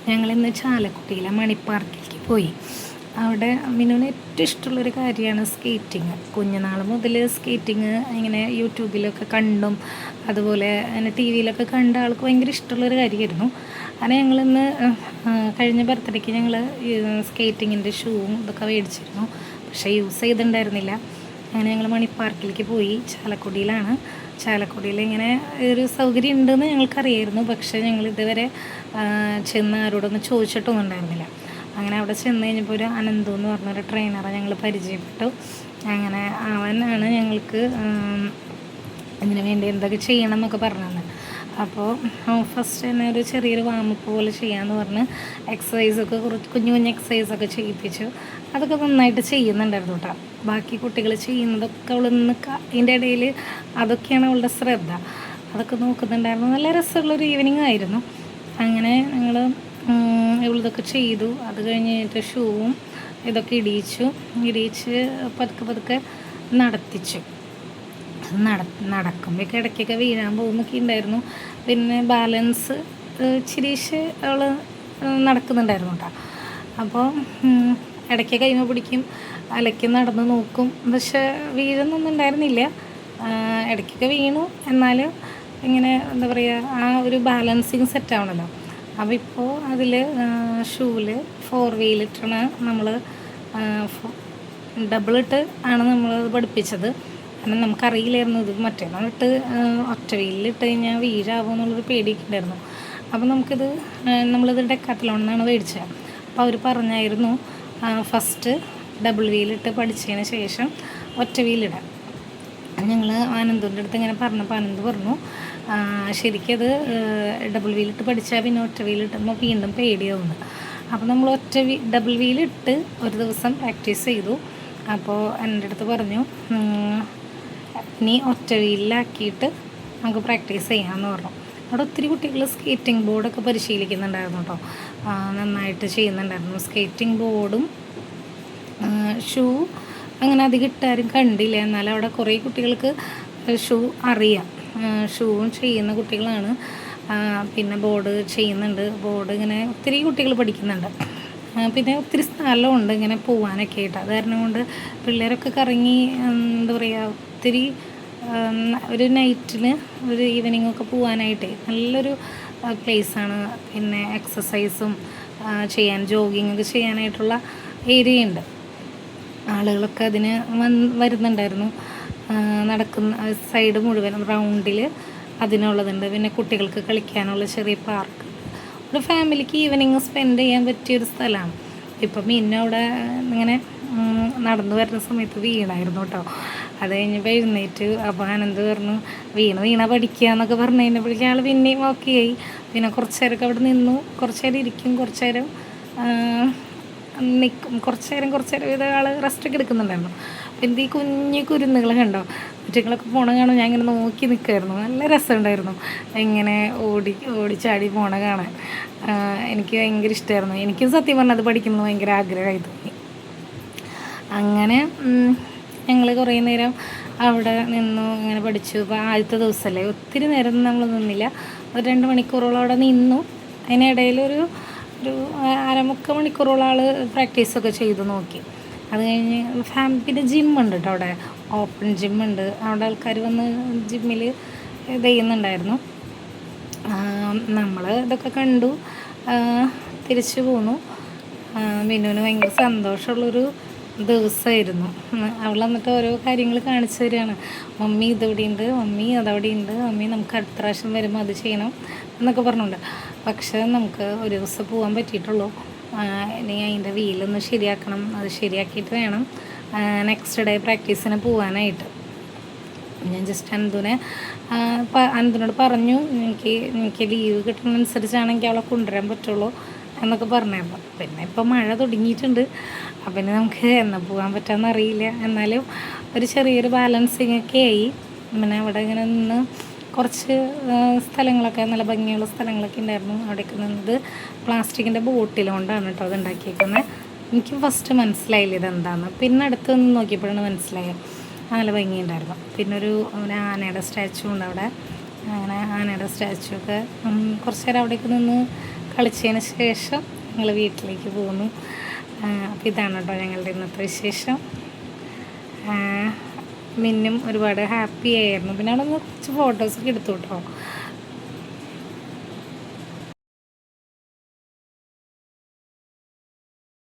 ഞങ്ങളിന്ന് ചാലക്കുടിയിലെ മണിപ്പാർക്കിലേക്ക് പോയി. അവിടെ മിനുവിന് ഏറ്റവും ഇഷ്ടമുള്ളൊരു കാര്യമാണ് സ്കേറ്റിങ്. കുഞ്ഞുനാൾ മുതൽ സ്കേറ്റിങ് ഇങ്ങനെ യൂട്യൂബിലൊക്കെ കണ്ടും അതുപോലെ അങ്ങനെ ടി വിയിലൊക്കെ കണ്ട ആൾക്ക് ഭയങ്കര ഇഷ്ടമുള്ളൊരു കാര്യമായിരുന്നു. അങ്ങനെ ഞങ്ങളിന്ന് കഴിഞ്ഞ ബർത്ത്ഡേക്ക് ഞങ്ങൾ സ്കേറ്റിങ്ങിൻ്റെ ഷൂവും ഇതൊക്കെ മേടിച്ചിരുന്നു. പക്ഷേ യൂസ് ചെയ്തിട്ടുണ്ടായിരുന്നില്ല. അങ്ങനെ ഞങ്ങൾ മണിപ്പാർക്കിലേക്ക് പോയി. ചാലക്കുടിയിൽ ഇങ്ങനെ ഒരു സൗകര്യം ഉണ്ടെന്ന് ഞങ്ങൾക്കറിയായിരുന്നു. പക്ഷേ ഞങ്ങൾ ഇതുവരെ ചെന്ന് ആരോടൊന്നും ചോദിച്ചിട്ടൊന്നും ഉണ്ടായിരുന്നില്ല. അങ്ങനെ അവിടെ ചെന്ന് കഴിഞ്ഞപ്പോൾ ഒരു അനന്തു എന്ന് പറഞ്ഞൊരു ട്രെയിനറെ ഞങ്ങൾ പരിചയപ്പെട്ടു. അങ്ങനെ അവനാണ് ഞങ്ങൾക്ക് അതിന് വേണ്ടി എന്തൊക്കെ ചെയ്യണം എന്നൊക്കെ പറഞ്ഞത്. അപ്പോൾ ഫസ്റ്റ് തന്നെ ഒരു ചെറിയൊരു വാമപ്പ് പോലെ ചെയ്യാമെന്ന് പറഞ്ഞ് എക്സസൈസൊക്കെ കുഞ്ഞു എക്സസൈസൊക്കെ ചെയ്യിപ്പിച്ചു. അതൊക്കെ നന്നായിട്ട് ചെയ്യുന്നുണ്ടായിരുന്നു കേട്ടോ. ബാക്കി കുട്ടികൾ ചെയ്യുന്നതൊക്കെ അവൾ ഇതിൻ്റെ ഇടയിൽ അതൊക്കെയാണ് അവളുടെ ശ്രദ്ധ. അതൊക്കെ നോക്കുന്നുണ്ടായിരുന്നു. നല്ല രസമുള്ളൊരു ഈവനിങ് ആയിരുന്നു. അങ്ങനെ ഞങ്ങൾ ഇവളിതൊക്കെ ചെയ്തു. അത് കഴിഞ്ഞിട്ട് ഷൂവും ഇതൊക്കെ ഇടിച്ച് പതുക്കെ നടത്തിച്ചു. നടക്കുമ്പോഴൊക്കെ ഇടയ്ക്കൊക്കെ വീഴാൻ പോകുന്നൊക്കെ ഉണ്ടായിരുന്നു. പിന്നെ ബാലൻസ് ചിരീശ് അവൾ നടക്കുന്നുണ്ടായിരുന്നു കേട്ടോ. അപ്പോൾ ഇടയ്ക്ക് കൈമ പിടിക്കും, അലയ്ക്ക് നടന്ന് നോക്കും. പക്ഷെ വീഴുന്നൊന്നും ഉണ്ടായിരുന്നില്ല. ഇടയ്ക്കൊക്കെ വീണു. എന്നാലും ഇങ്ങനെ എന്താ പറയുക, ആ ഒരു ബാലൻസിങ് സെറ്റാവണല്ലോ. അപ്പോൾ ഇപ്പോൾ അതിൽ ഷൂവിൽ 4 വീലിട്ടാണ് നമ്മൾ ഡബിളിട്ട് ആണ് നമ്മളത് പഠിപ്പിച്ചത്. കാരണം നമുക്കറിയില്ലായിരുന്നു ഇത് മറ്റേന്നാളിട്ട് ഒറ്റ വീലിലിട്ട് കഴിഞ്ഞാൽ വീഴാവോ എന്നുള്ളൊരു പേടിയൊക്കെ ഉണ്ടായിരുന്നു. അപ്പോൾ നമ്മളിത് ഡെക്കാത്തലോണിൽ മേടിച്ചത്. അപ്പോൾ അവർ പറഞ്ഞായിരുന്നു ഫസ്റ്റ് ഡബിൾ വീലിട്ട് പഠിച്ചതിന് ശേഷം ഒറ്റ വീലിടാം. ഞങ്ങൾ ആനന്ദിൻ്റെ അടുത്ത് ഇങ്ങനെ പറഞ്ഞപ്പോൾ ആനന്ദ് പറഞ്ഞു ശരിക്കത് ഡബിൾ വീലിട്ട് പഠിച്ചാൽ പിന്നെ ഒറ്റ വീലിട്ടുമ്പോൾ വീണ്ടും പേടിയാവുന്നു. അപ്പോൾ നമ്മൾ ഡബിൾ വീലിട്ട് ഒരു ദിവസം പ്രാക്ടീസ് ചെയ്തു. അപ്പോൾ എൻ്റെ അടുത്ത് പറഞ്ഞു ഇനി ഒറ്റ വീലിലാക്കിയിട്ട് നമുക്ക് പ്രാക്ടീസ് ചെയ്യാമെന്ന് പറഞ്ഞു. അവിടെ ഒത്തിരി കുട്ടികൾ സ്കേറ്റിംഗ് ബോർഡൊക്കെ പരിശീലിക്കുന്നുണ്ടായിരുന്നു കേട്ടോ. നന്നായിട്ട് ചെയ്യുന്നുണ്ടായിരുന്നു. സ്കേറ്റിംഗ് ബോർഡും ഷൂ അങ്ങനെ അധികം ഇട്ടാരും കണ്ടില്ല. എന്നാലും അവിടെ കുറേ കുട്ടികൾക്ക് ഷൂ അറിയാം. ഷൂവും ചെയ്യുന്ന കുട്ടികളാണ്. പിന്നെ ബോർഡ് ചെയ്യുന്നുണ്ട്. ബോർഡ് ഇങ്ങനെ ഒത്തിരി കുട്ടികൾ പഠിക്കുന്നുണ്ട്. പിന്നെ ഒത്തിരി സ്ഥലമുണ്ട് ഇങ്ങനെ പോകാനൊക്കെ ആയിട്ട്. അത് കാരണം കൊണ്ട് പിള്ളേരൊക്കെ കറങ്ങി എന്താ പറയുക, ഒത്തിരി ഒരു നൈറ്റിന് ഒരു ഈവനിങ്ങൊക്കെ പോകാനായിട്ടേ നല്ലൊരു പ്ലേസാണ്. പിന്നെ എക്സസൈസും ചെയ്യാൻ, ജോഗിങ്ങൊക്കെ ചെയ്യാനായിട്ടുള്ള ഏരിയ ഉണ്ട്. ആളുകളൊക്കെ അതിന് വരുന്നുണ്ടായിരുന്നു. നടക്കുന്ന സൈഡ് മുഴുവൻ റൗണ്ടിൽ അതിനുള്ളതുണ്ട്. പിന്നെ കുട്ടികൾക്ക് കളിക്കാനുള്ള ചെറിയ പാർക്ക്, ഒരു ഫാമിലിക്ക് ഈവനിങ് സ്പെൻഡ് ചെയ്യാൻ പറ്റിയൊരു സ്ഥലമാണ്. ഇപ്പം പിന്നെ അവിടെ ഇങ്ങനെ നടന്നു വരുന്ന സമയത്ത് വീണായിരുന്നു കേട്ടോ. അത് കഴിഞ്ഞപ്പോൾ എഴുന്നേറ്റ്. അപ്പോൾ ആനന്ദ് പറഞ്ഞു വീണ പഠിക്കുക എന്നൊക്കെ പറഞ്ഞു കഴിഞ്ഞപ്പോഴേക്കും ആൾ പിന്നെയും ഓക്കെ ആയി. പിന്നെ കുറച്ച് നേരമൊക്കെ അവിടെ നിന്നു. കുറച്ച് നേരം ഇരിക്കും, കുറച്ച് നേരം നിൽക്കും, കുറച്ച് നേരം ഇത് ആൾ റെസ്റ്റൊക്കെ എടുക്കുന്നുണ്ടായിരുന്നു. അപ്പോൾ ഈ കുഞ്ഞു കുരുന്നുകൾ കണ്ടോ, കുട്ടികളൊക്കെ പോണ കാണാൻ ഞാൻ ഇങ്ങനെ നോക്കി നിൽക്കുമായിരുന്നു. നല്ല രസമുണ്ടായിരുന്നു ഇങ്ങനെ ഓടിച്ചാടി പോണ കാണാൻ. എനിക്ക് ഭയങ്കര ഇഷ്ടമായിരുന്നു. എനിക്കും സത്യം പറഞ്ഞാൽ അത് പഠിക്കുന്നത് ഭയങ്കര ആഗ്രഹമായി തോന്നി. അങ്ങനെ ഞങ്ങൾ കുറേ നേരം അവിടെ നിന്നു, ഇങ്ങനെ പഠിച്ചു. ഇപ്പോൾ ആദ്യത്തെ ദിവസമല്ലേ, ഒത്തിരി നേരം നമ്മൾ നിന്നില്ല. ഒരു 2 മണിക്കൂറോളം അവിടെ നിന്നു. അതിനിടയിലൊരു 1/2 മണിക്കൂറോളം ആൾ പ്രാക്ടീസൊക്കെ ചെയ്തു നോക്കി. അത് കഴിഞ്ഞ് പിന്നെ ജിമ്മുണ്ട് കേട്ടോ. അവിടെ ഓപ്പൺ ജിമ്മുണ്ട്. അവിടെ ആൾക്കാർ വന്ന് ജിമ്മിൽ ഇത് ചെയ്യുന്നുണ്ടായിരുന്നു. നമ്മൾ ഇതൊക്കെ കണ്ടു തിരിച്ചു പോന്നു. മിനുവിന് ഭയങ്കര സന്തോഷമുള്ളൊരു ദിവസമായിരുന്നു. അവൾ എന്നിട്ട് ഓരോ കാര്യങ്ങൾ കാണിച്ചു തരികയാണ്. മമ്മി ഇതവിടെയുണ്ട്, മമ്മി അതവിടെയുണ്ട്, മമ്മി നമുക്ക് അടുത്ത പ്രാവശ്യം വരുമ്പോൾ അത് ചെയ്യണം എന്നൊക്കെ പറഞ്ഞുകൊണ്ട്. പക്ഷേ നമുക്ക് ഒരു ദിവസം പോകാൻ പറ്റിയിട്ടുള്ളൂ. ഇനി അതിൻ്റെ വീലൊന്ന് ശരിയാക്കണം. അത് ശരിയാക്കിയിട്ട് വേണം നെക്സ്റ്റ് ഡേ പ്രാക്ടീസിന് പോകാനായിട്ട്. ഞാൻ ജസ്റ്റ് അനന്തിനോട് പറഞ്ഞു എനിക്ക് ലീവ് കിട്ടുന്നതനുസരിച്ചാണെങ്കിൽ അവളെ കൊണ്ടുവരാൻ പറ്റുള്ളൂ എന്നൊക്കെ പറഞ്ഞായിരുന്നു. പിന്നെ ഇപ്പോൾ മഴ തുടങ്ങിയിട്ടുണ്ട്. അപ്പം പിന്നെ നമുക്ക് എന്നാ പോകാൻ പറ്റാമെന്ന് അറിയില്ല. എന്നാലും ഒരു ചെറിയൊരു ബാലൻസിങ് ഒക്കെ ആയി. പിന്നെ അവിടെ ഇങ്ങനെ നിന്ന് കുറച്ച് സ്ഥലങ്ങളൊക്കെ നല്ല ഭംഗിയുള്ള സ്ഥലങ്ങളൊക്കെ ഉണ്ടായിരുന്നു. അവിടെയൊക്കെ നിന്നത് പ്ലാസ്റ്റിക്കിൻ്റെ ബോട്ടിൽ കൊണ്ടാണ് കേട്ടോ അത് ഉണ്ടാക്കിയിരിക്കുന്നത്. എനിക്ക് ഫസ്റ്റ് മനസ്സിലായില്ല ഇതെന്താണെന്ന്. പിന്നെ അടുത്ത് നിന്ന് നോക്കിയപ്പോഴാണ് മനസ്സിലായത്. നല്ല ഭംഗിയുണ്ടായിരുന്നു. പിന്നെ ഒരു ആനയുടെ സ്റ്റാച്ചു ഉണ്ട് അവിടെ. അങ്ങനെ ആനയുടെ സ്റ്റാച്ചു ഒക്കെ കുറച്ച് നേരം അവിടേക്ക് നിന്ന് കളിച്ചതിന് ശേഷം ഞങ്ങൾ വീട്ടിലേക്ക് പോന്നു. അപ്പോൾ ഇതാണ് കേട്ടോ ഞങ്ങളുടെ ഇന്നത്തെ വിശേഷം. മിന്നും ഒരുപാട് ഹാപ്പി ആയിരുന്നു. പിന്നെ അവിടെ നിന്ന് കുറച്ച് ഫോട്ടോസൊക്കെ എടുത്തു കേട്ടോ.